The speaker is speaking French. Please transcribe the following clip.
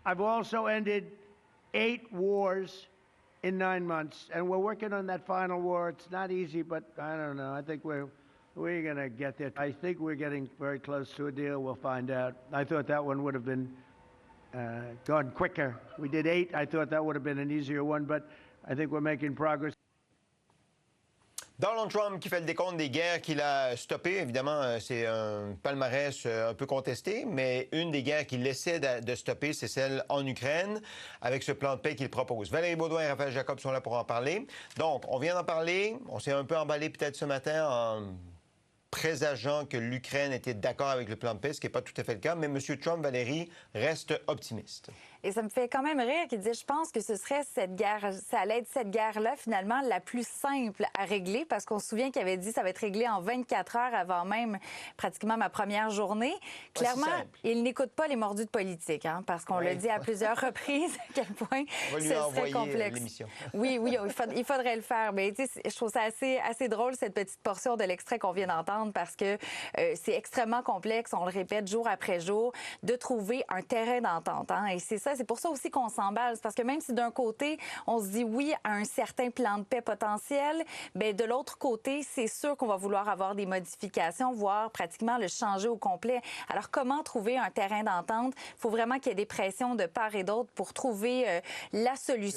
I've also ended 8 wars in 9 months, and we're working on that final war. It's not easy, but I don't know. I think we're going to get there. I think we're getting very close to a deal. We'll find out. I thought that one would have been gone quicker. We did 8. I thought that would have been an easier one, but I think we're making progress. Donald Trump qui fait le décompte des guerres qu'il a stoppées. Évidemment, c'est un palmarès un peu contesté, mais une des guerres qu'il essaie de stopper, c'est celle en Ukraine, avec ce plan de paix qu'il propose. Valérie Beaudoin et Raphaël Jacob sont là pour en parler. Donc, on vient d'en parler. On s'est un peu emballé peut-être ce matin en présageant que l'Ukraine était d'accord avec le plan de paix, ce qui n'est pas tout à fait le cas. Mais M. Trump, Valérie, reste optimiste. Et ça me fait quand même rire qu'il disait, je pense que ce serait cette guerre, ça allait être cette guerre-là, finalement, la plus simple à régler, parce qu'on se souvient qu'il avait dit que ça va être réglé en 24 heures avant même pratiquement ma première journée. Clairement, il n'écoute pas les mordus de politique, hein, parce qu'on l'a dit à plusieurs reprises à quel point ce serait complexe. Oui, il faudrait le faire. Mais tu sais, je trouve ça assez drôle, cette petite portion de l'extrait qu'on vient d'entendre, parce que c'est extrêmement complexe, on le répète jour après jour, de trouver un terrain d'entente. Hein, et c'est pour ça aussi qu'on s'emballe. C'est parce que même si d'un côté, on se dit oui à un certain plan de paix potentiel, bien, de l'autre côté, c'est sûr qu'on va vouloir avoir des modifications, voire pratiquement le changer au complet. Alors, comment trouver un terrain d'entente? Il faut vraiment qu'il y ait des pressions de part et d'autre pour trouver la solution.